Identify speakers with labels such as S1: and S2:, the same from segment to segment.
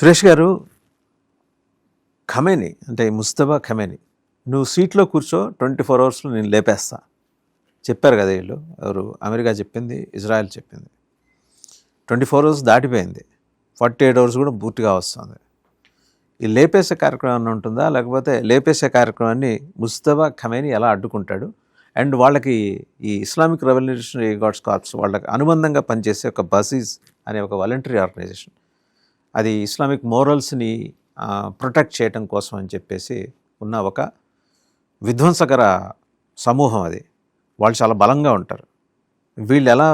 S1: సురేష్ గారు, ఖమేని అంటే ముస్తఫా ఖమేని, నువ్వు సీట్లో కూర్చో 24 అవర్స్లో నేను లేపేస్తా చెప్పారు కదా వీళ్ళు. ఎవరు? అమెరికా చెప్పింది, ఇజ్రాయెల్ చెప్పింది. 24 అవర్స్ దాటిపోయింది, 48 అవర్స్ కూడా పూర్తిగా వస్తుంది. ఈ లేపేసే కార్యక్రమం ఏమైనా ఉంటుందా, లేకపోతే లేపేసే కార్యక్రమాన్ని ముస్తఫా ఖమేని ఎలా అడ్డుకుంటాడు? అండ్ వాళ్ళకి ఈ ఇస్లామిక్ రెవల్యూషనరీ గార్డ్స్ కార్ప్స్ వాళ్ళకి అనుబంధంగా పనిచేసే ఒక బసీజ్ అనే ఒక వాలంటరీ ఆర్గనైజేషన్, అది ఇస్లామిక్ మోరల్స్ని ప్రొటెక్ట్ చేయడం కోసం అని చెప్పేసి ఉన్న ఒక విధ్వంసకర సమూహం. అది వాళ్ళు చాలా బలంగా ఉంటారు. వీళ్ళు ఎలా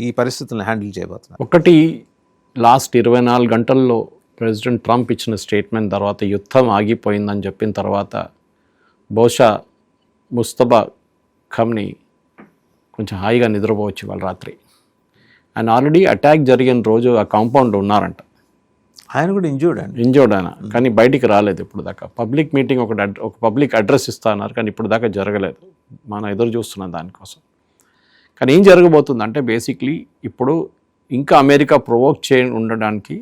S1: ఈ పరిస్థితులను హ్యాండిల్ చేయబోతున్నారు?
S2: ఒకటి, లాస్ట్ 24 గంటల్లో ప్రెసిడెంట్ ట్రంప్ ఇచ్చిన స్టేట్మెంట్ తర్వాత యుద్ధం ఆగిపోయిందని చెప్పిన తర్వాత బహుశా ముస్తఫా ఖమ్నీ కొంచెం హాయిగా నిద్రపోవచ్చు వాళ్ళ రాత్రి. ఆయన ఆల్రెడీ అటాక్ జరిగిన రోజు ఆ కాంపౌండ్ ఉన్నారంట.
S1: ఆయన కూడా ఇంజూర్డ్
S2: ఆయన, కానీ బయటికి రాలేదు ఇప్పుడు దాకా. పబ్లిక్ మీటింగ్ ఒక పబ్లిక్ అడ్రస్ ఇస్తా అన్నారు, కానీ ఇప్పుడు దాకా జరగలేదు. మనం ఎదురు చూస్తున్నాం దానికోసం. కానీ ఏం జరగబోతుందంటే బేసిక్లీ ఇప్పుడు ఇంకా అమెరికా ప్రొవోక్ ఉండడానికి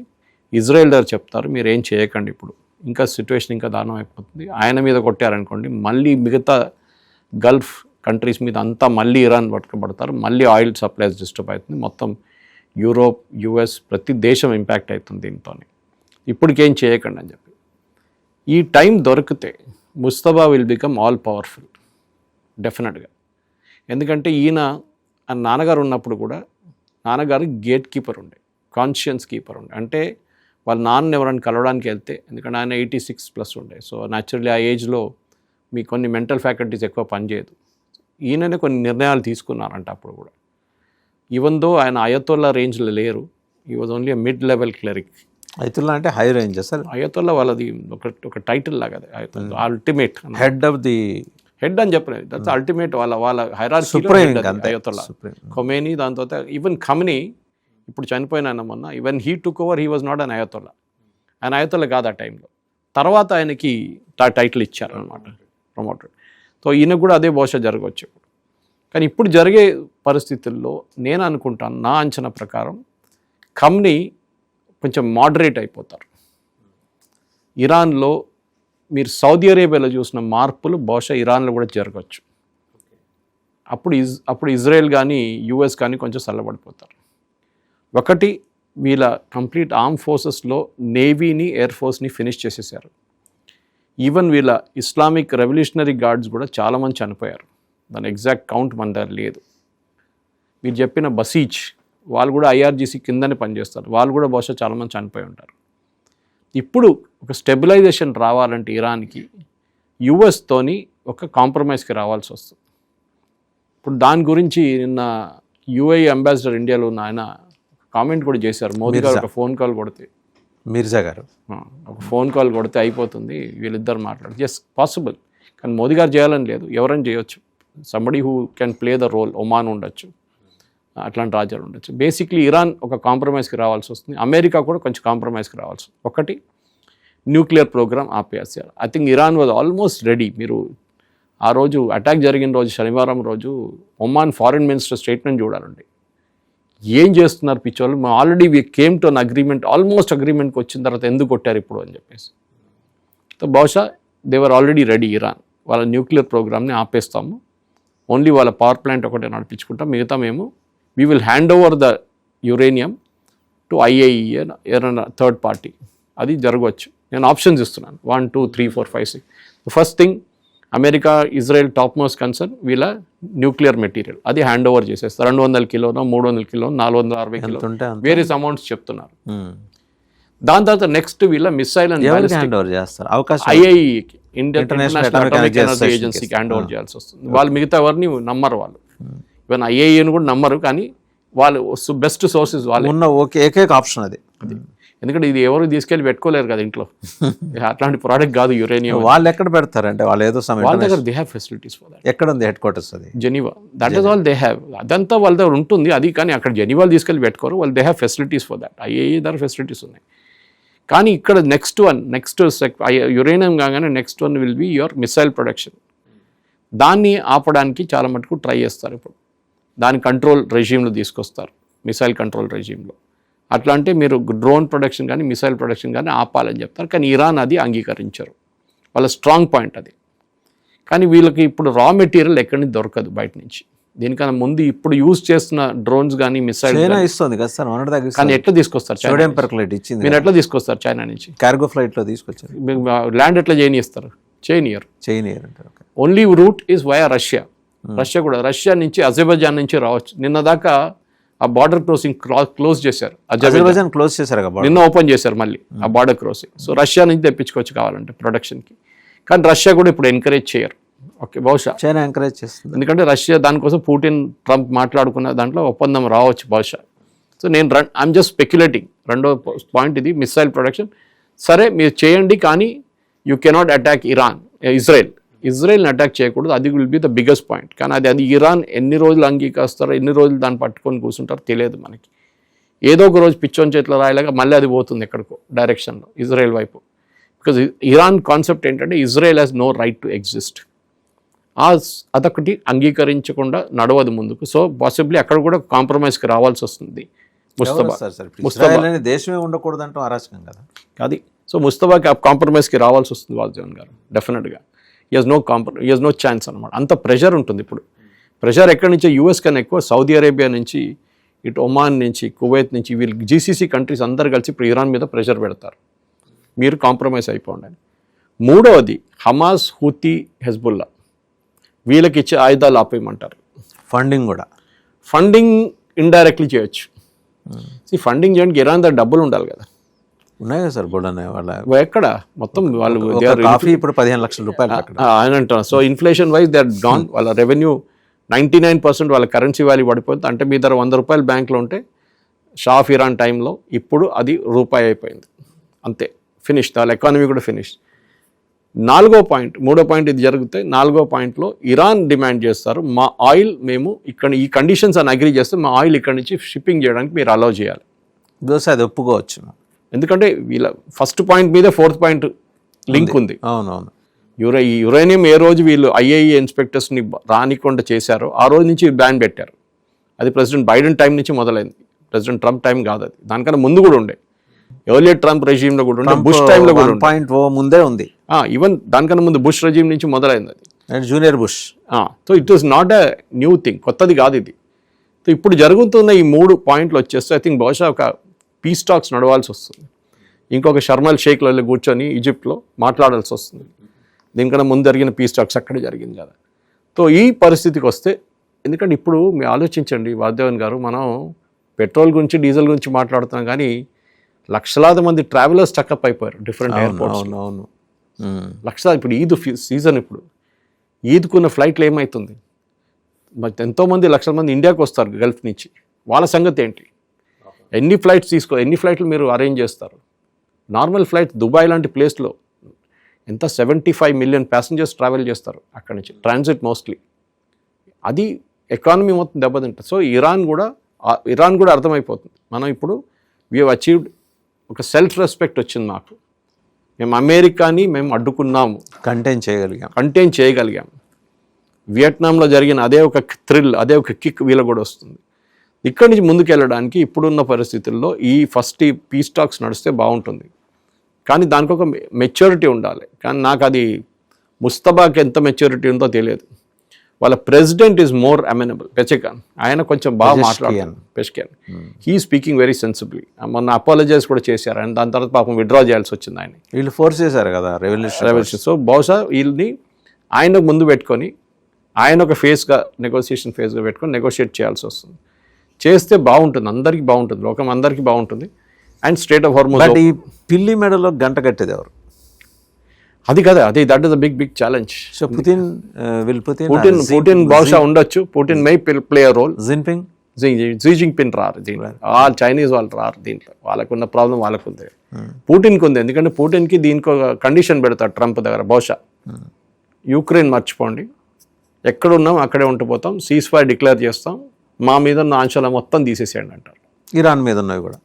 S2: ఇజ్రాయెల్ దగ్గర చెప్తారు, మీరు ఏం చేయకండి, ఇప్పుడు ఇంకా సిచ్యువేషన్ ఇంకా దారుణం అయిపోతుంది. ఆయన మీద కొట్టారనుకోండి, మళ్ళీ మిగతా గల్ఫ్ కంట్రీస్ మీద అంతా మళ్ళీ ఇరాన్ పట్టుకోబడతారు, మళ్ళీ ఆయిల్ సప్లైస్ డిస్టర్బ్ అవుతుంది, మొత్తం యూరోప్, యుఎస్ ప్రతి దేశం ఇంపాక్ట్ అవుతుంది దీంతో. ఇప్పటికేం చేయకండి అని చెప్పి. ఈ టైం దొరికితే Mustafa will become all powerful డెఫినెట్గా. ఎందుకంటే ఈయన నాన్నగారు ఉన్నప్పుడు కూడా నాన్నగారు గేట్ కీపర్ ఉండే, కాన్షియన్స్ కీపర్ ఉండే. అంటే వాళ్ళ నాన్న ఎవరైనా కలవడానికి వెళ్తే, ఎందుకంటే ఆయన 86+ ఉండే, సో న్యాచురల్లీ ఆ ఏజ్లో మీకు కొన్ని మెంటల్ ఫ్యాకల్టీస్ ఎక్కువ పనిచేయదు. ఈయననే కొన్ని నిర్ణయాలు తీసుకున్నారంట అప్పుడు కూడా. ఈవెన్ దో ఆయన అయతొల్లా రేంజ్లో లేరు, ఈ was only mid level cleric.
S1: Ayatollah అంటే హై రేంజ్ సార్?
S2: అయతొల్లా వాళ్ళది ఒక టైటిల్ లాగా, ultimate
S1: head of the
S2: head అని చెప్పలేదు, దట్స్ అల్టిమేట్. వాళ్ళ హైరార్కీ అయతొల్లా ఖొమేనీ. దాని తర్వాత ఈవెన్ ఖమ్నీ ఇప్పుడు చనిపోయిన ఆయన మొన్న, even he took over, he was not an Ayatollah. ఆయన అయతొల్లా కాదు ఆ టైంలో. తర్వాత ఆయనకి టైటిల్ ఇచ్చారు అనమాట, ప్రమోటెడ్. సో ఈయనకు కూడా అదే బహుశా జరగవచ్చు. కానీ ఇప్పుడు జరిగే పరిస్థితుల్లో నేను అనుకుంటాను, నా అంచనా ప్రకారం ఖమ్నీ కొంచెం మోడరేట్ అయిపోతారు. ఇరాన్లో మీరు సౌదీ అరేబియాలో చూసిన మార్పులు బహుశా ఇరాన్లో కూడా జరగవచ్చు. అప్పుడు ఇజ్రాయెల్ కానీ యుఎస్ కానీ కొంచెం చల్లబడిపోతారు. ఒకటి, వీళ్ళ కంప్లీట్ ఆర్మ్ ఫోర్సెస్లో నేవీని, ఎయిర్ ఫోర్స్ని ఫినిష్ చేసేసారు. ఈవెన్ వీళ్ళ ఇస్లామిక్ రెవల్యూషనరీ గార్డ్స్ కూడా చాలామంది చనిపోయారు. దాని ఎగ్జాక్ట్ కౌంట్ మన దగ్గర లేదు. మీరు చెప్పిన బసీజ్ వాళ్ళు కూడా ఐఆర్జీసీ కిందనే పనిచేస్తారు, వాళ్ళు కూడా బహుశా చాలామంది చనిపోయి ఉంటారు. ఇప్పుడు ఒక స్టెబిలైజేషన్ రావాలంటే ఇరాన్కి యుఎస్తోని ఒక కాంప్రమైజ్కి రావాల్సి వస్తుంది. ఇప్పుడు దాని గురించి నిన్న యుఏఈ అంబాసిడర్ ఇండియాలో ఉన్న ఆయన కామెంట్ కూడా చేశారు. మోదీ గారు ఒక ఫోన్ కాల్ కొడితే,
S1: మిర్జా గారు
S2: ఒక ఫోన్ కాల్ కొడితే అయిపోతుంది, వీళ్ళిద్దరు మాట్లాడు. ఎస్ పాసిబుల్, కానీ మోదీ గారు చేయాలని లేదు, ఎవరైనా చేయొచ్చు. Somebody who can play the role. Oman ఉండొచ్చు, అట్లాంటి రాజ్యాలు ఉండొచ్చు. బేసిక్లీ ఇరాన్ ఒక కాంప్రమైజ్కి రావాల్సి వస్తుంది, అమెరికా కూడా కొంచెం కాంప్రమైజ్కి రావాల్సి వస్తుంది. ఒకటి, న్యూక్లియర్ ప్రోగ్రామ్ ఆపేసారు. I think Iran was almost ready. మీరు ఆ రోజు అటాక్ జరిగిన రోజు, శనివారం రోజు ఒమాన్ ఫారిన్ మినిస్టర్ స్టేట్మెంట్ చూడాలండి. ఏం చేస్తున్నారు పిచ్చోళ్ళు, మేము already we came to an agreement, almost అగ్రిమెంట్కి వచ్చిన తర్వాత ఎందుకు కొట్టారు ఇప్పుడు అని చెప్పేసి. సో బహుశా దేవర్ ఆల్రెడీ రెడీ. ఇరాన్ వాళ్ళ న్యూక్లియర్ ప్రోగ్రామ్ని ఆపేస్తాము, ఓన్లీ వాళ్ళ పవర్ ప్లాంట్ ఒకటే నడిపించుకుంటాం, మిగతా మేము we will hand over the uranium to IAEA, ఏదైనా థర్డ్ పార్టీ. అది జరగవచ్చు. నేను ఆప్షన్స్ ఇస్తున్నాను, 1, 2, 3, 4, 5, 6. First thing, America, Israel top most concern వీళ్ళ న్యూక్లియర్ మెటీరియల్, అది హ్యాండ్ ఓవర్ చేసేస్తారు. 200 కిలోనో, 300 కిలో, 460 కిలో, వేరియస్ అమౌంట్స్ చెప్తున్నారు. దాని తర్వాత నెక్స్ట్ వీళ్ళ మిసైల్ అండ్ IAEAకి, ఇంటర్నేషనల్ అటామిక్ ఎనర్జీ ఏజెన్సీకి హ్యాండ్ ఓవర్ చేయాల్సి వస్తుంది. వాళ్ళు మిగతా ఎవరిని నమ్మరు. వాళ్ళు ఈవెన్ IAEAని కూడా నమ్మరు, కానీ వాళ్ళు బెస్ట్ సోర్సెస్ వాళ్ళు
S1: ఉన్న ఏకైక ఆప్షన్ అది.
S2: ఎందుకంటే ఇది ఎవరు తీసుకెళ్ళి పెట్టుకోలేరు కదా ఇంట్లో, అట్లాంటి ప్రోడక్ట్ కాదు యురేనియం.
S1: వాళ్ళు ఎక్కడ పెడతారంటే వాళ్ళు ఏదో
S2: వాళ్ళ దగ్గర they have facilities for that.
S1: ఎక్కడ ఉంది హెడ్ క్వార్టర్స్? అది
S2: Geneva. That is all they have. అదంతా వాళ్ళ దగ్గర ఉంటుంది అది, కానీ అక్కడ జెనీవాలు తీసుకెళ్ళి పెట్టుకోరు వాళ్ళు. They have facilities for that. IAEA దగ్గర ఫెసిలిటీస్ ఉన్నాయి. కానీ ఇక్కడ నెక్స్ట్ యురేనియం కాగానే next one will be your missile production. దాన్ని ఆపడానికి చాలా మటుకు ట్రై చేస్తారు. ఇప్పుడు దాని కంట్రోల్ రెజీమ్లో తీసుకొస్తారు, మిసైల్ కంట్రోల్ రెజీమ్లో. అట్లా అంటే మీరు డ్రోన్ ప్రొడక్షన్ కానీ మిసైల్ ప్రొడక్షన్ కానీ ఆపాలని చెప్తారు. కానీ ఇరాన్ అది అంగీకరించరు. వాళ్ళ స్ట్రాంగ్ పాయింట్ అది. కానీ వీళ్ళకి ఇప్పుడు రా మెటీరియల్ ఎక్కడి నుంచి దొరకదు బయట నుంచి. దీనికన్నా ముందు ఇప్పుడు యూజ్ చేస్తున్న డ్రోన్స్ కానీ మిసైల్
S1: ఇస్తుంది కదా సార్,
S2: కానీ ఎట్లా తీసుకొస్తారు? మీరు ఎట్లా తీసుకొస్తారు చైనా నుంచి?
S1: కార్గో ఫ్లైట్లో తీసుకొచ్చారు.
S2: ల్యాండ్ ఎట్లా చేయనిస్తారు? చేయనియరు.
S1: అంటారు.
S2: Only route is via Russia. Russia Russia నుంచి అజర్బైజాన్ నుంచి రావచ్చు. నిన్న దాకా ఆ బార్డర్ క్రాసింగ్ క్లోజ్ చేశారు.
S1: అజర్బైజాన్ క్లోజ్ చేశారు,
S2: నిన్న ఓపెన్ చేశారు మళ్ళీ ఆ బార్డర్ క్రాసింగ్. సో రష్యా నుంచి తెప్పించుకోవచ్చు కావాలంటే ప్రొడక్షన్కి. కానీ రష్యా కూడా ఇప్పుడు ఎంకరేజ్ చేయరు. ఓకే, బహుశా
S1: చైనా ఎంకరేజ్ చేస్తుంది.
S2: ఎందుకంటే రష్యా దానికోసం పుటిన్ ట్రంప్ మాట్లాడుకున్న దాంట్లో ఒప్పందం రావచ్చు బహుశా. సో నేను ఐఎమ్ జస్ట్ స్పెక్యులేటింగ్. రెండో పాయింట్ ఇది మిసైల్ ప్రొడక్షన్. సరే మీరు చేయండి, కానీ యూ కెనాట్ అటాక్ ఇజ్రాయెల్ని అటాక్ చేయకూడదు. అది will be the biggest point. కానీ అది ఇరాన్ ఎన్ని రోజులు అంగీకరిస్తారో, ఎన్ని రోజులు దాన్ని పట్టుకొని కూర్చుంటారో తెలియదు మనకి. ఏదో ఒక రోజు పిచ్చోని చేతిలో రాయలాగా మళ్ళీ అది పోతుంది ఎక్కడికో డైరెక్షన్లో, ఇజ్రాయెల్ వైపు. బికాజ్ ఇరాన్ కాన్సెప్ట్ ఏంటంటే Israel has no right to exist. అదొకటి అంగీకరించకుండా నడవదు ముందుకు. సో పాసిబ్లీ అక్కడ కూడా కాంప్రమైజ్కి రావాల్సి వస్తుంది. ముస్తఫా
S1: దేశమే ఉండకూడదు అంటాం, అరాచకం కదా
S2: అది. సో ముస్తఫాకి కాంప్రమైజ్కి రావాల్సి వస్తుంది వాసుదేవన్ గారు డెఫినెట్గా. హీ హెస్ నో ఛాన్స్ అనమాట. అంత ప్రెషర్ ఉంటుంది ఇప్పుడు. ప్రెషర్ ఎక్కడి నుంచి? యూఎస్ కన్నా ఎక్కువ సౌదీ అరేబియా నుంచి, ఇటు ఒమాన్ నుంచి, కువైత్ నుంచి, వీళ్ళు జీసీసీ కంట్రీస్ అందరు కలిసి ఇప్పుడు ఇరాన్ మీద ప్రెషర్ పెడతారు, మీరు కాంప్రమైజ్ అయిపోండి అని. మూడవది హమాస్, హూతీ, హెజ్బుల్లా, వీళ్ళకి ఇచ్చే ఆయుధాలు ఆపేయమంటారు. ఫండింగ్ ఇండైరెక్ట్లీ చేయొచ్చు. ఫండింగ్ చేయడానికి ఇరాన్ దగ్గర డబ్బులు ఉండాలి కదా.
S1: ఉన్నాయి కదా సార్, వాళ్ళ
S2: ఎక్కడ మొత్తం వాళ్ళు
S1: ఇప్పుడు 15 లక్షల రూపాయలు
S2: ఆయన అంటారు. So inflation wise they are gone. వాళ్ళ రెవెన్యూ 99% వాళ్ళ కరెన్సీ వాల్యూ పడిపోతుంది. అంటే మీ దగ్గర 100 రూపాయలు బ్యాంక్లో ఉంటే షా ఆఫ్ ఇరాన్ టైంలో ఇప్పుడు అది రూపాయి అయిపోయింది. అంతే, ఫినిష్. వాళ్ళ ఎకానమీ కూడా ఫినిష్. మూడో పాయింట్ ఇది జరిగితే 4వ పాయింట్లో ఇరాన్ డిమాండ్ చేస్తారు, మా ఆయిల్ మేము ఇక్కడ ఈ కండిషన్స్ అని అగ్రీ చేస్తే మా ఆయిల్ ఇక్కడ నుంచి షిప్పింగ్ చేయడానికి మీరు అలౌ చేయాలి.
S1: అది ఒప్పుకోవచ్చు,
S2: ఎందుకంటే వీళ్ళ ఫస్ట్ పాయింట్ మీద 4th పాయింట్ లింక్ ఉంది.
S1: అవునవును.
S2: యురేనియం ఏ రోజు వీళ్ళు ఐఏఈ ఇన్స్పెక్టర్స్ని రానికుండా చేశారో ఆ రోజు నుంచి బ్యాన్ పెట్టారు. అది ప్రెసిడెంట్ బైడెన్ టైం నుంచి మొదలైంది, ప్రెసిడెంట్ ట్రంప్ టైం కాదు అది. దానికన్నా ముందు కూడా ఉండే, ఎర్లియర్ ట్రంప్ రెజీమ్లో కూడా ఉండే, బుష్ టైంలో కూడా
S1: ముందే ఉంది.
S2: ఈవెన్ దానికన్నా ముందు బుష్ రెజీమ్ నుంచి మొదలైంది అది,
S1: junior bush.
S2: So it was not a new thing, కొత్తది కాదు ఇది. సో ఇప్పుడు జరుగుతున్న ఈ 3 పాయింట్లు వచ్చేస్తే ఐ థింక్ బహుశా ఒక పీస్ టాక్స్ నడవాల్సి వస్తుంది. ఇంకొక షర్మల్ షేక్లో కూర్చొని ఈజిప్ట్లో మాట్లాడాల్సి వస్తుంది. దీనికన్నా ముందు జరిగిన పీస్ టాక్స్ అక్కడే జరిగింది కదా. సో ఈ పరిస్థితికి వస్తే, ఎందుకంటే ఇప్పుడు మీరు ఆలోచించండి వాసుదేవన్ గారు, మనం పెట్రోల్ గురించి డీజిల్ గురించి మాట్లాడుతున్నాం, కానీ లక్షలాది మంది ట్రావెలర్స్ టక్అప్ అయిపోయారు డిఫరెంట్ ఎయిర్పోర్ట్స్. లక్షలాది. ఇప్పుడు ఈద్ సీజన్, ఇప్పుడు ఈద్కున్న ఫ్లైట్లు ఏమవుతుంది? మరి ఎంతోమంది లక్షల మంది ఇండియాకి వస్తారు గల్ఫ్ నుంచి. వాళ్ళ సంగతి ఏంటి? ఎన్ని ఫ్లైట్లు మీరు అరేంజ్ చేస్తారు? నార్మల్ ఫ్లైట్ దుబాయ్ లాంటి ప్లేస్లో ఎంత 75 మిలియన్ ప్యాసింజర్స్ ట్రావెల్ చేస్తారు అక్కడి నుంచి, ట్రాన్సిట్ మోస్ట్లీ. అది ఎకానమీ మొత్తం దెబ్బతింటుంది. సో ఇరాన్ కూడా అర్థమైపోతుంది, మనం ఇప్పుడు వీ హవ్ అచీవ్డ్ ఒక సెల్ఫ్ రెస్పెక్ట్ వచ్చింది మాకు. మేము అమెరికాని మేము అడ్డుకున్నాము, కంటైన్ చేయగలిగాం. వియట్నాంలో జరిగిన అదే ఒక థ్రిల్, అదే ఒక కిక్ వీళ్ళకి కూడా వస్తుంది. ఇక్కడి నుంచి ముందుకు వెళ్ళడానికి ఇప్పుడున్న పరిస్థితుల్లో ఈ పీస్ టాక్స్ నడిస్తే బాగుంటుంది. కానీ దానికి ఒక మెచ్యూరిటీ ఉండాలి. కానీ నాకు అది ముస్తబాకి ఎంత మెచ్యూరిటీ ఉందో తెలియదు. వాళ్ళ president is more amenable, Pezeshkian. ఆయన కొంచెం బాగా మాట్లాడారు, Pezeshkian. He speaking very sensibly. మొన్న అపాలజైజ్ కూడా చేశారు ఆయన. దాని తర్వాత పాపం విత్డ్రా చేయాల్సి వచ్చింది ఆయన.
S1: వీళ్ళు ఫోర్స్ చేశారు కదా రెవల్యూషన్.
S2: సో బహుశా వీళ్ళని ఆయన ముందు పెట్టుకొని, ఆయన ఒక నెగోషియేషన్ ఫేజ్గా పెట్టుకొని నెగోషియేట్ చేయాల్సి వస్తుంది. చేస్తే బాగుంటుంది, అందరికీ బాగుంటుంది, లోకం అందరికీ బాగుంటుంది. And state of Hormuz.
S1: ఈ పిల్లి మెడలో గంట కట్టేది ఎవరు?
S2: అది కదా, that is the big challenge.
S1: So
S2: Putin బహుశా ఉండొచ్చు. Putin may play a role. Xi Jinping రారు దీంట్లో, చైనీస్ వాళ్ళు రారు దీంట్లో. వాళ్ళకున్న ప్రాబ్లం వాళ్ళకుంది, పుటిన్కి ఉంది. ఎందుకంటే పుటిన్కి దీనికి ఒక కండిషన్ పెడతాడు ట్రంప్ దగ్గర బహుశా. యుక్రెయిన్ మర్చిపోండి, ఎక్కడున్నాం అక్కడే ఉండిపోతాం, సీజ్ ఫైర్ డిక్లేర్ చేస్తాం, మా మీద ఉన్న ఆంక్షలు మొత్తం తీసేసేయండి అంటారు.
S1: ఇరాన్ మీద ఉన్నవి కూడా,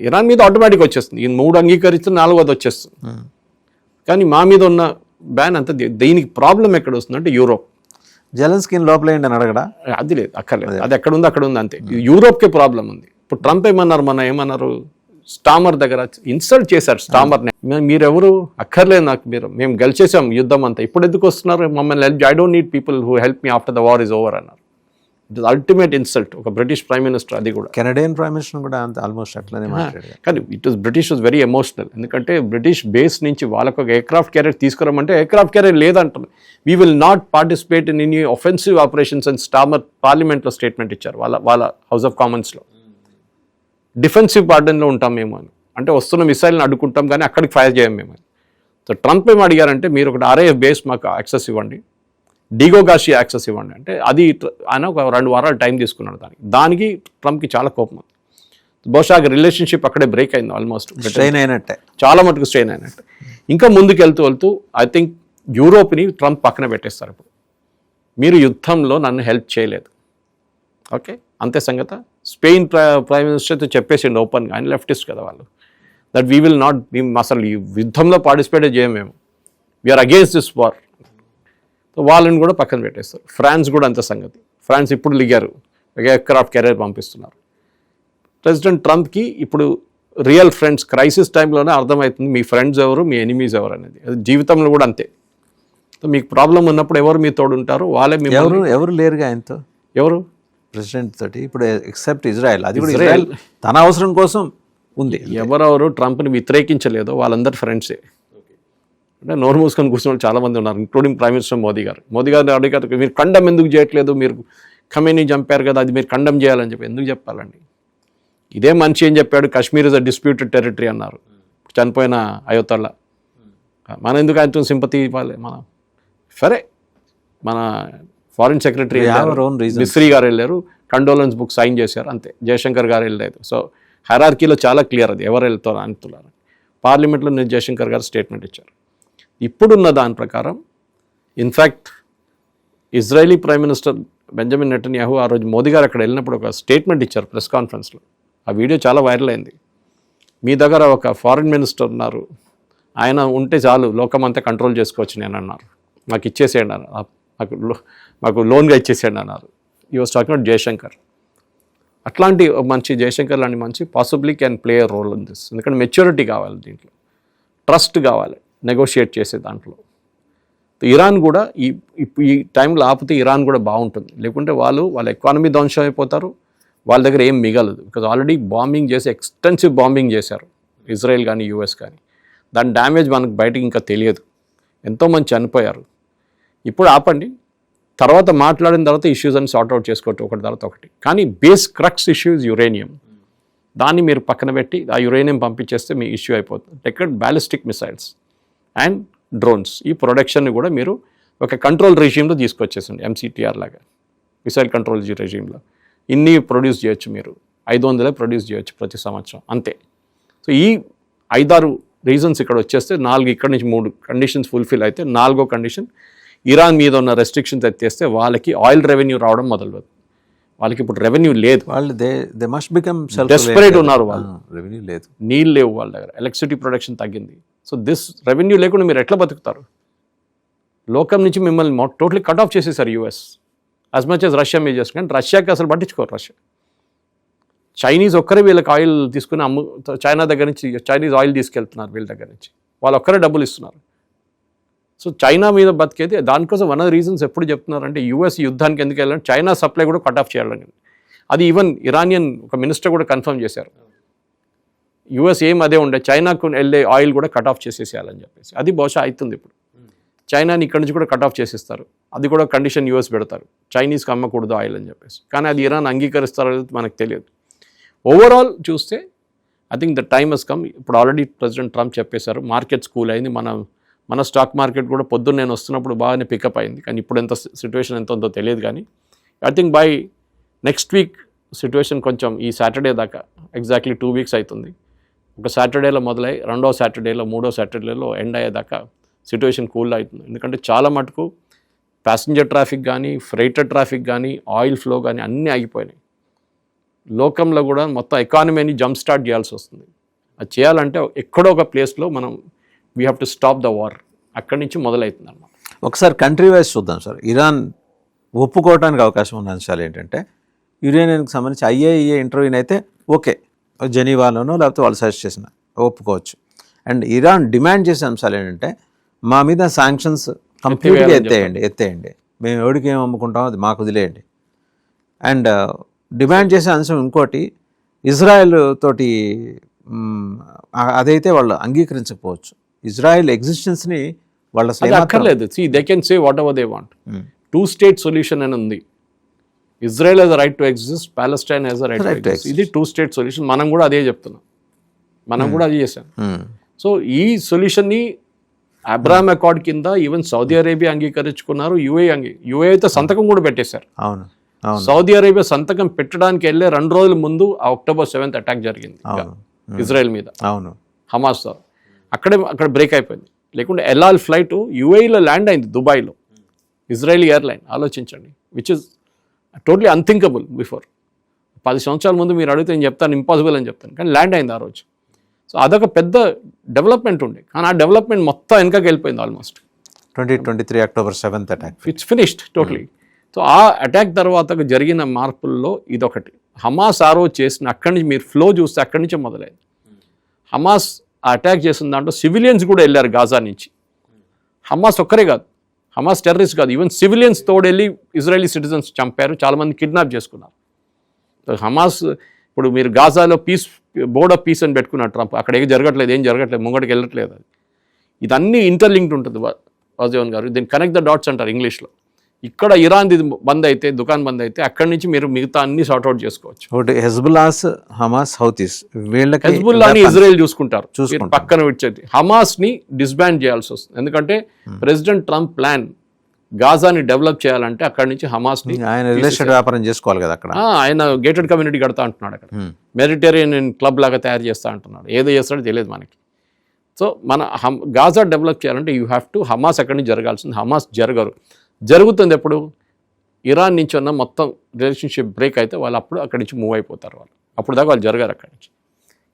S2: ఇరాన్ మీద ఆటోమేటిక్ వచ్చేస్తుంది. ఈ 3 అంగీకరిస్తే 4వది వచ్చేస్తుంది. కానీ మా మీద ఉన్న బ్యాన్ అంతా. దీనికి ప్రాబ్లం ఎక్కడ వస్తుందంటే యూరోప్.
S1: జెలెన్స్కీ లోపల ఏంటని అడగడా?
S2: అది లేదు, అక్కర్లేదు. అది ఎక్కడ ఉంది అక్కడ ఉంది అంతే. యూరోప్కే ప్రాబ్లం ఉంది. ఇప్పుడు ట్రంప్ ఏమన్నారు స్టామర్ దగ్గర ఇన్సల్ట్ చేశారు స్టామర్ని. మీరెవరు అక్కర్లేదు నాకు, మేము గెలిచేసాం యుద్ధం అంతా, ఇప్పుడు ఎందుకు వస్తున్నారు మమ్మల్ని help, I don't need people who help me after the war is over అన్నారు. It is ultimate insult. ఒక బ్రిటిష్ ప్రైమ్ మినిస్టర్, అది కూడా
S1: కెనడియన్ ప్రైమ్ మినిస్టర్ కూడా అంత ఆల్మోస్ట్ అట్లనే మాట్లాడారు.
S2: కానీ బ్రిటిష్ వాజ్ వెరీ ఎమోషనల్. ఎందుకంటే బ్రిటిష్ బేస్ నుంచి వాళ్ళకు ఒక ఎయిర్క్రాఫ్ట్ క్యారియర్ తీసుకురామంటే ఎయిర్క్రాఫ్ట్ క్యారియర్ లేదంటారు. We will not participate in any offensive operations అని స్టామర్ పార్లమెంట్లో స్టేట్మెంట్ ఇచ్చారు వాళ్ళ హౌస్ ఆఫ్ కామన్స్లో. డిఫెన్సివ్ పార్డన్లో ఉంటాం మేము అని, అంటే వస్తున్న మిసైల్ని అడ్డుకుంటాం కానీ అక్కడికి ఫైర్ చేయం మేము అని. సో ట్రంప్ ఏం అడిగారంటే మీరు ఒకటి RAF బేస్ మాకు యాక్సెస్ ఇవ్వండి, డిగోగాషి యాక్సెస్ ఇవ్వండి అంటే అది ఆయన ఒక 2 వారాలు టైం తీసుకున్నాడు. దానికి ట్రంప్కి చాలా కోపం ఉంది. బహుశా రిలేషన్షిప్ అక్కడే బ్రేక్ అయింది, ఆల్మోస్ట్
S1: స్ట్రెయిన్ అయినట్టే,
S2: చాలా మటుకు స్ట్రెయిన్ అయినట్టు. ఇంకా ముందుకు వెళ్తూ ఐ థింక్ యూరోప్ని ట్రంప్ పక్కన పెట్టేస్తారు. ఇప్పుడు మీరు యుద్ధంలో నన్ను హెల్ప్ చేయలేదు, ఓకే అంతే సంగత. స్పెయిన్ ప్రైమ్ మినిస్టర్తో చెప్పేసిండు ఓపెన్గా, ఆయన లెఫ్టిస్ట్ కదా వాళ్ళు, దట్ వీ విల్ నాట్, మేము అసలు ఈ యుద్ధంలో పార్టిసిపేట్ చేయం, మేము we are against this war. So వాళ్ళని కూడా పక్కన పెట్టేస్తారు. ఫ్రాన్స్ కూడా అంతే సంగతి. ఫ్రాన్స్ ఇప్పుడు లిగారు, ఎయిర్క్రాఫ్ట్ క్యారియర్ పంపిస్తున్నారు. ప్రెసిడెంట్ ట్రంప్కి ఇప్పుడు రియల్ ఫ్రెండ్స్ క్రైసిస్ టైంలోనే అర్థమవుతుంది మీ ఫ్రెండ్స్ ఎవరు, మీ ఎనిమీస్ ఎవరు అనేది. అది జీవితంలో కూడా అంతే. సో మీకు ప్రాబ్లం ఉన్నప్పుడు ఎవరు మీ తోడు ఉంటారు, వాళ్ళే మీ
S1: ఎవరు లేరుగా ఆయనతో,
S2: ఎవరు
S1: ప్రెసిడెంట్ తోటి ఇప్పుడు ఎక్సెప్ట్ ఇజ్రాయెల్. అది కూడా ఇజ్రాయెల్ తన అవసరం కోసం ఉంది.
S2: ఎవరెవరు ట్రంప్ని వ్యతిరేకించలేదో వాళ్ళందరూ ఫ్రెండ్సే. అంటే నోరు మూసుకొని కూర్చున్న వాళ్ళు చాలామంది ఉన్నారు, ఇంక్లూడింగ్ ప్రైమ్ మినిస్టర్ మోదీ గారు అడిగారు మీరు కండమ్ ఎందుకు చేయట్లేదు, మీరు ఖమేనీ చంపారు కదా, అది మీరు కండమ్ చేయాలని చెప్పి ఎందుకు చెప్పాలండి. ఇదే మనిషి ఏం చెప్పాడు, Kashmir is a disputed territory అన్నారు చనిపోయిన అయోధ్యలో. మనం ఎందుకు ఆయనతో సింపతి ఇవ్వాలి. సరే మన ఫారిన్ సెక్రటరీ మిస్రీ గారు వెళ్ళారు, కండోలెన్స్ బుక్ సైన్ చేశారు, అంతే. జయశంకర్ గారు వెళ్ళలేదు. సో హైరార్కీలో చాలా క్లియర్ అది ఎవరు వెళ్తారో అంటున్నారు. పార్లమెంట్లో నేను జయశంకర్ గారు స్టేట్మెంట్ ఇచ్చారు. ఇప్పుడున్న దాని ప్రకారం in fact Israeli prime minister Benjamin Netanyahu ఆ రోజు మోదీ గారు అక్కడ వెళ్ళినప్పుడు ఒక స్టేట్మెంట్ ఇచ్చారు ప్రెస్ కాన్ఫరెన్స్లో. ఆ వీడియో చాలా వైరల్ అయింది. మీ దగ్గర ఒక ఫారిన్ మినిస్టర్ ఉన్నారు, ఆయన ఉంటే చాలు లోకమంతా కంట్రోల్ చేసుకోవచ్చు నేను అన్నారు, మాకు ఇచ్చేసేయండి అన్నారు, మాకు లోన్గా ఇచ్చేసేయండి అన్నారు. ఈ వాజ్ టాకింగ్ అబౌట్ జయశంకర్. అట్లాంటి మంచి జయశంకర్ లాంటి మంచి possibly can play a role in this. ఎందుకంటే మెచ్యూరిటీ కావాలి దీంట్లో, ట్రస్ట్ కావాలి నెగోషియేట్ చేసే దాంట్లో. ఇరాన్ కూడా ఈ టైంలో ఆపితే ఇరాన్ కూడా బాగుంటుంది, లేకుంటే వాళ్ళ ఎకానమీ ధ్వంసం అయిపోతారు, వాళ్ళ దగ్గర ఏం మిగలదు. బికాజ్ ఆల్రెడీ బాంబింగ్ చేసి ఎక్స్టెన్సివ్ బాంబింగ్ చేశారు ఇజ్రాయెల్ కానీ US కానీ. దాని డ్యామేజ్ మనకు బయటకు ఇంకా తెలియదు, ఎంతోమంది చనిపోయారు. ఇప్పుడు ఆపండి, తర్వాత మాట్లాడిన తర్వాత ఇష్యూస్ అని సార్ట్అవుట్ చేసుకోవచ్చు ఒకటి తర్వాత ఒకటి. కానీ బేస్ క్రక్స్ ఇష్యూస్ యురేనియం, దాన్ని మీరు పక్కన పెట్టి ఆ యురేనియం పంపించేస్తే మీ ఇష్యూ అయిపోతుంది. టెక్కడ్ బ్యాలిస్టిక్ మిసైల్స్ అండ్ డ్రోన్స్, ఈ ప్రొడక్షన్ని కూడా మీరు ఒక కంట్రోల్ రెజీమ్లో తీసుకొచ్చేసండి, MCTR లాగా మిసైల్ కంట్రోల్ రెజీమ్లో. ఇన్ని ప్రొడ్యూస్ చేయొచ్చు, మీరు 500 ప్రొడ్యూస్ చేయొచ్చు ప్రతి సంవత్సరం, అంతే. సో ఈ 5-6 రీజన్స్ ఇక్కడ వచ్చేస్తే 4 ఇక్కడ నుంచి 3 కండిషన్స్ ఫుల్ఫిల్ అయితే 4వ కండిషన్ ఇరాన్ మీద ఉన్న రెస్ట్రిక్షన్స్ ఎత్తేస్తే వాళ్ళకి ఆయిల్ రెవెన్యూ రావడం మొదలు. వాళ్ళకి ఇప్పుడు రెవెన్యూ లేదు,
S1: వాళ్ళు దే మస్ట్ బికమ్
S2: డెస్పరేట్ ఉన్నారు, వాళ్ళు
S1: రెవెన్యూ లేదు,
S2: నీళ్ళు లేవు వాళ్ళ దగ్గర, ఎలక్ట్రిసిటీ ప్రొడక్షన్ తగ్గింది. సో దిస్ రెవెన్యూ లేకుండా మీరు ఎట్లా బతుకుతారు? లోకం నుంచి మిమ్మల్ని టోటలీ కట్ ఆఫ్ చేసేసారు US, as much as Russia మీద చేస్తారు. కానీ రష్యాకి అసలు పట్టించుకోరు. రష్యా చైనీస్ ఒక్కరే వీళ్ళకి ఆయిల్ తీసుకుని చైనా దగ్గర నుంచి చైనీస్ ఆయిల్ తీసుకెళ్తున్నారు వీళ్ళ దగ్గర నుంచి, వాళ్ళు ఒక్కరే డబ్బులు ఇస్తున్నారు. సో చైనా మీద బతికేది దానికోసం. వన్ ఆఫ్ ద రీజన్స్ ఎప్పుడు చెప్తున్నారంటే US యుద్ధానికి ఎందుకు వెళ్ళాలంటే చైనా సప్లై కూడా కట్ ఆఫ్ చేయాలని. అది ఈవెన్ ఇరానియన్ ఒక మినిస్టర్ కూడా కన్ఫర్మ్ చేశారు. US ఏం అదే ఉండే, చైనాకు వెళ్ళే ఆయిల్ కూడా కట్ ఆఫ్ చేసేసేయాలని చెప్పేసి. అది బహుశా అవుతుంది ఇప్పుడు. చైనాని ఇక్కడ నుంచి కూడా కట్ ఆఫ్ చేసేస్తారు, అది కూడా కండిషన్ US పెడతారు, చైనీస్కి అమ్మకూడదు ఆయిల్ అని చెప్పేసి. కానీ అది ఇరాన్ అంగీకరిస్తారో మనకు తెలియదు. ఓవరాల్ చూస్తే I think the time has come. ఇప్పుడు ఆల్రెడీ ప్రెసిడెంట్ ట్రంప్ చెప్పేశారు, మార్కెట్ కూల్ అయింది. మన స్టాక్ మార్కెట్ కూడా పొద్దున్న నేను వస్తున్నప్పుడు బాగానే పికప్ అయింది, కానీ ఇప్పుడు ఎంత సిచ్యువేషన్ ఎంత ఉందో తెలియదు. కానీ I think by next week situation కొంచెం, ఈ సాటర్డే దాకా ఎగ్జాక్ట్లీ 2 వీక్స్ అవుతుంది. ఒక సాటర్డేలో మొదలై 2వ సాటర్డేలో 3వ సాటర్డేలో ఎండ్ అయ్యేదాకా సిచ్యువేషన్ కూల్ అవుతుంది. ఎందుకంటే చాలా మటుకు ప్యాసింజర్ ట్రాఫిక్ కానీ, ఫ్రైటర్ ట్రాఫిక్ కానీ, ఆయిల్ ఫ్లో కానీ అన్నీ ఆగిపోయినాయి. లోకంలో కూడా మొత్తం ఎకానమీని జంప్ స్టార్ట్ చేయాల్సి వస్తుంది. అది చేయాలంటే ఎక్కడో ఒక ప్లేస్లో మనం we have to stop the war, అక్కడి నుంచి మొదలవుతుంది అన్నమాట.
S1: ఒకసారి కంట్రీ వైజ్ చూద్దాం సార్. ఇరాన్ ఒప్పుకోవడానికి అవకాశం ఉన్న అంశాలు ఏంటంటే, యురేనియంకి సంబంధించి IAEA ఇంటర్వ్యూని అయితే ఓకే, జెనీవాలోనో లేకపోతే వాళ్ళు సజెస్ట్ చేసిన ఒప్పుకోవచ్చు. అండ్ ఇరాన్ డిమాండ్ చేసే అంశాలు ఏంటంటే మా మీద శాంక్షన్స్ కంప్లీట్గా ఎత్తేయండి, మేము ఎవరికి ఏం అమ్ముకుంటామో అది మాకు వదిలేయండి. అండ్ డిమాండ్ చేసే అంశం ఇంకోటి, ఇజ్రాయెల్ తోటి అదైతే వాళ్ళు అంగీకరించకపోవచ్చు. ఇజ్రాయెల్ ఎగ్జిస్టెన్స్ని వాళ్ళ
S2: అక్కర్లేదు. See they can say whatever they want. 2 state solution అని ఉంది. Israel has the right to exist, Palestine has the right to exist. ఇది 2 స్టేట్ సొల్యూషన్. మనం కూడా అదే చెప్తున్నాం, మనం కూడా అదే చేసాం. సో ఈ సొల్యూషన్ని అబ్రాహం అకార్డ్ కింద ఈవెన్ సౌదీ అరేబియా అంగీకరించుకున్నారు, యుఏ అయితే సంతకం కూడా పెట్టేశారు.
S1: అవును,
S2: సౌదీ అరేబియా సంతకం పెట్టడానికి వెళ్ళే 2 రోజుల ముందు ఆ October 7th అటాక్ జరిగింది ఇజ్రాయెల్ మీద.
S1: అవును,
S2: హమాస్ అక్కడ బ్రేక్ అయిపోయింది. లేకుంటే ఎల్ఆల్ ఫ్లైట్ యుఏఈలో ల్యాండ్ అయింది దుబాయ్లో, ఇజ్రాయలీ ఎయిర్లైన్. ఆలోచించండి, which is totally unthinkable before. 10 సంవత్సరాల ముందు మీరు అడిగితే నేను చెప్తాను ఇంపాసిబుల్ అని చెప్తాను, కానీ ల్యాండ్ అయింది ఆ రోజు. సో అదొక పెద్ద డెవలప్మెంట్ ఉండే, కానీ ఆ డెవలప్మెంట్ మొత్తం వెనకకి వెళ్ళిపోయింది almost.
S1: 2023 October 7th attack,
S2: it's finished totally. So ఆ అటాక్ తర్వాత జరిగిన మార్పుల్లో ఇదొకటి. హమాస్ ఆ రోజు చేసిన అక్కడి నుంచి మీరు ఫ్లో చూస్తే అక్కడి నుంచే మొదలైంది. హమాస్ ఆ అటాక్ చేసిన దాంట్లో సివిలియన్స్ కూడా వెళ్ళారు గాజా నుంచి. హమాస్ ఒక్కరే కాదు, హమాస్ టెర్రరిస్ట్ కాదు, ఈవెన్ సివిలియన్స్ తోడెళ్ళి ఇజ్రాయలీ సిటిజన్స్ చంపారు, చాలామంది కిడ్నాప్ చేసుకున్నారు. హమాస్ ఇప్పుడు మీరు గాజాలో బోర్డ్ ఆఫ్ పీస్ అని పెట్టుకున్నారు ట్రంప్, అక్కడ ఏం జరగట్లేదు, ముంగడికి వెళ్ళట్లేదు. అది ఇదన్నీ ఇంటర్లింక్డ్ ఉంటుంది వాసుదేవన్ గారు. దీన్ని కనెక్ట్ ద డాట్స్ అంటారు ఇంగ్లీష్లో. ఇక్కడ ఇరాన్ది బంద్ అయితే, దుకాన్ బంద్ అయితే అక్కడి నుంచి మీరు మిగతా అన్ని సార్ట్అవుట్ చేసుకోవచ్చు.
S1: ఒకటి హెజ్బుల్లాస్, హమాస్, హౌతీస్, వీళ్ళకి
S2: హెజ్బుల్లాని ఇజ్రాయెల్ చూసుకుంటారు, పక్కన విడిచేది. హమాస్ని డిస్బాండ్ చేయాల్సి వస్తుంది, ఎందుకంటే ప్రెసిడెంట్ ట్రంప్ ప్లాన్ గాజాని డెవలప్ చేయాలంటే అక్కడి నుంచి హమాస్ని
S1: ఆయన రిలేషన్ వ్యాపారం చేసుకోవాలి కదా అక్కడ.
S2: ఆయన గేటెడ్ కమ్యూనిటీ కడతా అంటున్నాడు, అక్కడ మెడిటేరియన్ క్లబ్ లాగా తయారు చేస్తా అంటున్నాడు. ఏదో చేస్తాడో తెలియదు మనకి. సో మన గాజా డెవలప్ చేయాలంటే యూ హ్యావ్ టు హమాస్ అక్కడి నుంచి జరగాల్సింది. హమాస్ జరుగుతుంది ఎప్పుడు? ఇరాన్ నుంచి ఉన్న మొత్తం రిలేషన్షిప్ బ్రేక్ అయితే వాళ్ళు అప్పుడు అక్కడి నుంచి మూవ్ అయిపోతారు. అప్పుడు దాకా వాళ్ళు జరగారు అక్కడి నుంచి.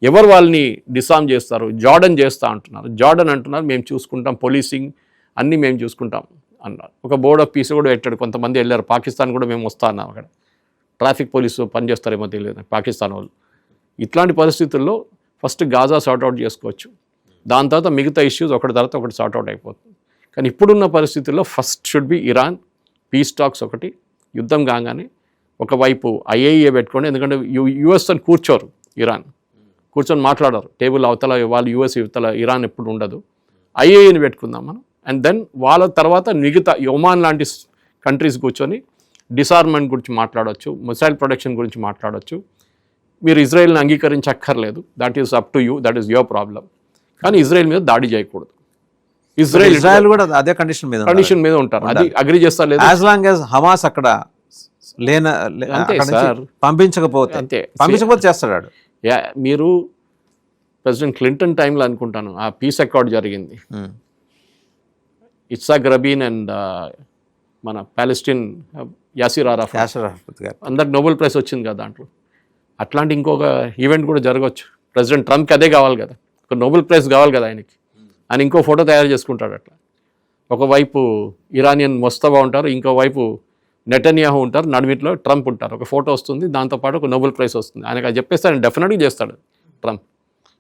S2: ఎవరు వాళ్ళని డిసామ్ చేస్తారు? జార్డన్ చేస్తా అంటున్నారు. జార్డన్ అంటున్నారు మేము చూసుకుంటాం, పోలీసింగ్ అన్నీ మేము చూసుకుంటాం అన్నారు. ఒక బోర్డ్ ఆఫ్ పీస్ కూడా పెట్టాడు. కొంతమంది వెళ్ళారు, పాకిస్తాన్ కూడా మేము వస్తా అన్నాం. అక్కడ ట్రాఫిక్ పోలీసు పనిచేస్తారేమో తెలియదు పాకిస్తాన్ వాళ్ళు. ఇట్లాంటి పరిస్థితుల్లో ఫస్ట్ గాజా సార్ట్అవుట్ చేసుకోవచ్చు, దాని తర్వాత మిగతా ఇష్యూస్ ఒకటి తర్వాత ఒకటి సార్ట్అవుట్ అయిపోతుంది. కానీ ఇప్పుడున్న పరిస్థితుల్లో first should be Iran piece talks. ఒకటి యుద్ధం కాగానే ఒకవైపు ఐఏఈఏ పెట్టుకోండి, ఎందుకంటే యుఎస్ అని కూర్చోరు, ఇరాన్ కూర్చొని మాట్లాడారు టేబుల్ అవతల వాళ్ళు, యుఎస్ యువతల ఇరాన్ ఎప్పుడు ఉండదు. ఐఏఈని పెట్టుకుందాం మనం. అండ్ దెన్ వాళ్ళ తర్వాత మిగతా ఒమాన్ లాంటి కంట్రీస్ కూర్చొని డిసార్మెంట్ గురించి మాట్లాడవచ్చు, మిసైల్ ప్రొడక్షన్ గురించి మాట్లాడవచ్చు. మీరు ఇజ్రాయెల్ని అంగీకరించక్కర్లేదు, that is up to you, that is your problem. కానీ ఇజ్రాయెల్ మీద దాడి చేయకూడదు.
S1: ఇజ్రాయెల్ కూడా అదే కండిషన్
S2: మీద ఉంటారు. అది అగ్రి చేస్తారు లేదు,
S1: యాజ్ లాంగ్ యాజ్ హమాస్ అక్కడ పంపించకపోతే చేస్తాడు.
S2: మీరు ప్రెసిడెంట్ క్లింటన్ టైంలో అనుకుంటాను ఆ పీస్ అకార్డ్ జరిగింది. ఇస్సాక్ రబీన్ అండ్ మన పాలెస్టీన్ యాసిర్ అరాఫత్ గారు అందరికి నోబెల్ ప్రైజ్ వచ్చింది కదా దాంట్లో. అట్లాంటి ఇంకొక ఈవెంట్ కూడా జరగవచ్చు. ప్రెసిడెంట్ ట్రంప్కి అదే కావాలి కదా, ఒక నోబెల్ ప్రైజ్ కావాలి కదా ఆయనకి. ఆయన ఇంకో ఫోటో తయారు చేసుకుంటాడు అట్లా. ఒకవైపు ఇరానియన్ మొస్తబా ఉంటారు, ఇంకోవైపు నెటన్యాహు ఉంటారు, నడుమిట్లో ట్రంప్ ఉంటారు. ఒక ఫోటో వస్తుంది, దాంతోపాటు ఒక నోబెల్ ప్రైజ్ వస్తుంది. ఆయనకు అది చెప్పేస్తే ఆయన డెఫినెట్గా చేస్తాడు. ట్రంప్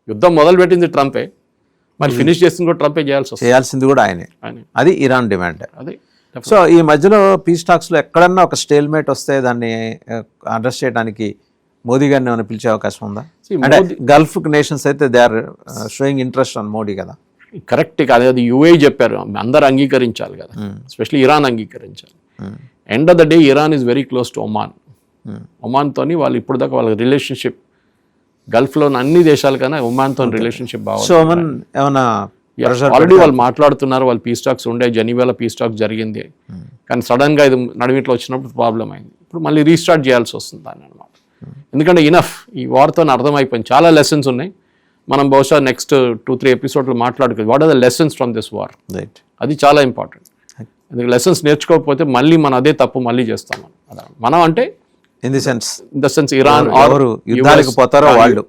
S2: యుద్ధం మొదలుపెట్టింది ట్రంపే, మరి ఫినిష్ చేసింది కూడా ట్రంపే
S1: చేయాల్సింది కూడా ఆయనే. అది ఇరాన్ డిమాండ్. అది సో ఈ మధ్యలో పీస్ టాక్స్లో ఎక్కడన్నా ఒక స్టేల్మేట్ వస్తే దాన్ని అడ్రస్ చేయడానికి మోదీ గారిని ఏమైనా పిలిచే అవకాశం ఉందా? అంటే గల్ఫ్ నేషన్స్ అయితే they are showing interest on Modi కదా.
S2: కరెక్ట్ కాదు, అది యుఏ చెప్పారు, అందరు అంగీకరించాలి కదా, ఎస్పెషల్లీ ఇరాన్ అంగీకరించాలి. End of the day Iran is very close to Oman. ఒమాన్తోని వాళ్ళు ఇప్పుడు దాకా వాళ్ళ రిలేషన్షిప్ గల్ఫ్లో అన్ని దేశాల కన్నా ఒమాన్తో రిలేషన్షిప్ బాగుంది. ఆల్రెడీ వాళ్ళు మాట్లాడుతున్నారు, వాళ్ళు పీస్ టాక్స్ ఉండే, జెనీవాలో పీస్ టాక్స్ జరిగింది, కానీ సడన్గా ఇది నడుమిట్లో వచ్చినప్పుడు ప్రాబ్లం అయింది. ఇప్పుడు మళ్ళీ రీస్టార్ట్ చేయాల్సి వస్తుంది దాన్ని అనమాట. ఎందుకంటే ఇనఫ్ ఈ వార్తో అర్థమైపోయింది, చాలా లెసన్స్ ఉన్నాయి. మనం బహుశా నెక్స్ట్ 2-3 ఎపిసోడ్లు మాట్లాడుకోవాలి, what are the lessons from this war. Right, అది చాలా ఇంపార్టెంట్. ఎందుకంటే లెసన్స్ నేర్చుకోకపోతే మళ్ళీ మనం అదే తప్పు మళ్ళీ చేస్తాం. మనం అంటే ఇన్ ది సెన్స్ ఇరాన్
S1: ఎవరు యుద్ధాలకు పోతారో వాళ్ళు,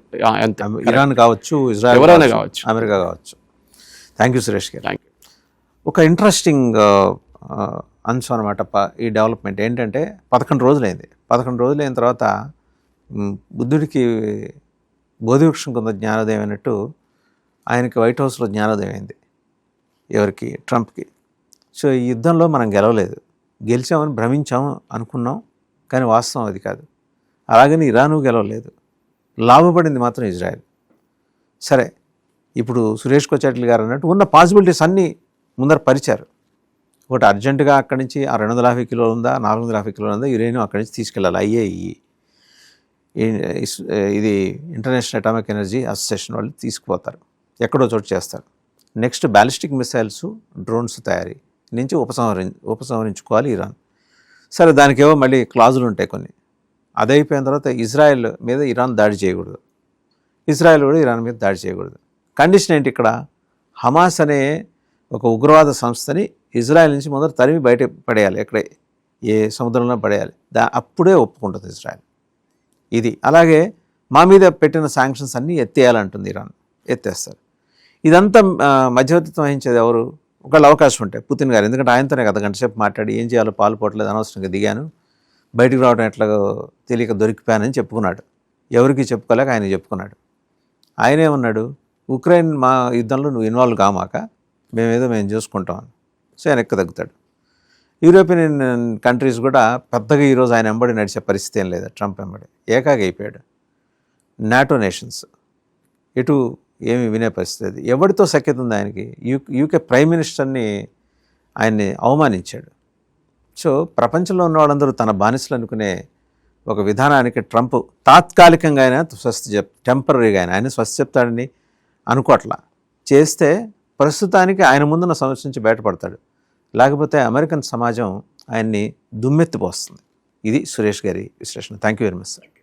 S1: ఇరాన్ కావచ్చు, ఇజ్రాయెల్
S2: ఎవరైనా కావచ్చు,
S1: అమెరికా కావచ్చు. థ్యాంక్ యూ సురేష్ గారు.
S2: Thank you.
S1: ఒక ఇంట్రెస్టింగ్ అంశం అనమాట ఈ డెవలప్మెంట్ ఏంటంటే 11 రోజులైంది. 11 రోజులైన తర్వాత బుద్ధుడికి బోధివృక్షం కొంత జ్ఞానోదయం అయినట్టు ఆయనకి వైట్ హౌస్లో జ్ఞానోదయం అయింది. ఎవరికి? ట్రంప్కి. సో ఈ యుద్ధంలో మనం గెలవలేదు, గెలిచామని భ్రమించాము అనుకున్నాం, కానీ వాస్తవం అది కాదు. అలాగని ఇరాను గెలవలేదు, లాభపడింది మాత్రం ఇజ్రాయెల్. సరే, ఇప్పుడు సురేష్ కొచ్చాట్ల గారు అన్నట్టు ఉన్న పాసిబిలిటీస్ అన్నీ ముందర పరిచారు. ఒకటి అర్జెంటుగా అక్కడి నుంచి ఆ 250 కిలోలు ఉందా, 450 కిలోలు ఉందా యురేనియం అక్కడి నుంచి తీసుకెళ్ళాలి. ఇది ఇంటర్నేషనల్ అటామిక్ ఎనర్జీ అసోసియేషన్ వాళ్ళు తీసుకుపోతారు, ఎక్కడో చోటు చేస్తారు. నెక్స్ట్ బ్యాలిస్టిక్ మిసైల్స్, డ్రోన్స్ తయారీ నుంచి ఉపసంహరించుకోవాలి ఇరాన్. సరే, దానికేవో మళ్ళీ క్లాజులు ఉంటాయి కొన్ని. అది అయిపోయిన తర్వాత ఇజ్రాయెల్ మీద ఇరాన్ దాడి చేయకూడదు, ఇజ్రాయెల్ కూడా ఇరాన్ మీద దాడి చేయకూడదు. కండిషన్ ఏంటి ఇక్కడ? హమాస్ అనే ఒక ఉగ్రవాద సంస్థని ఇజ్రాయెల్ నుంచి మొదట తరిమి బయట పడేయాలి, ఎక్కడే ఏ సముద్రంలో పడేయాలి. అప్పుడే ఒప్పుకుంటుంది ఇజ్రాయెల్. ఇది అలాగే మా మీద పెట్టిన శాంక్షన్స్ అన్నీ ఎత్తేయాలంటుంది ఇరాన్, ఎత్తేస్తారు. ఇదంతా మధ్యవర్తిత్వం వహించేది ఎవరు? ఒకళ్ళు అవకాశం ఉంటే పుతిన్ గారు, ఎందుకంటే ఆయనతోనే కదా గంట సేపు మాట్లాడి ఏం చేయాలో పాల్పోవట్లేదు, అనవసరంగా దిగాను, బయటికి రావడం ఎట్లాగో తెలియక దొరికిపోయానని చెప్పుకున్నాడు. ఎవరికి చెప్పుకోలేక ఆయన చెప్పుకున్నాడు. ఆయనేమన్నాడు? ఉక్రెయిన్ మా యుద్ధంలో నువ్వు ఇన్వాల్వ్ కామాక, మేము చూసుకుంటామని. సో ఆయన ఎక్క తగ్గుతాడు. యూరోపియన్ కంట్రీస్ కూడా పెద్దగా ఈరోజు ఆయన వెంబడి నడిచే పరిస్థితి ఏం లేదు, ట్రంప్ వెంబడి ఏకాగా అయిపోయాడు. నాటో నేషన్స్ ఎటు ఏమి వినే పరిస్థితి. ఎవరితో సఖ్యత ఉంది ఆయనకి? యూకే ప్రైమ్ మినిస్టర్ని ఆయన్ని అవమానించాడు. సో ప్రపంచంలో ఉన్న వాళ్ళందరూ తన బానిసలు అనుకునే ఒక విధానానికి ట్రంప్ తాత్కాలికంగా అయినా టెంపరీగా ఆయన స్వస్తి చెప్తాడని అనుకోవట్లా. చేస్తే ప్రస్తుతానికి ఆయన ముందున్న సమస్య నుంచి బయటపడతాడు, లేకపోతే అమెరికన్ సమాజం ఆయన్ని దుమ్మెత్తిపోస్తుంది. ఇది సురేష్ గారి విశ్లేషణ. Thank you very much sir.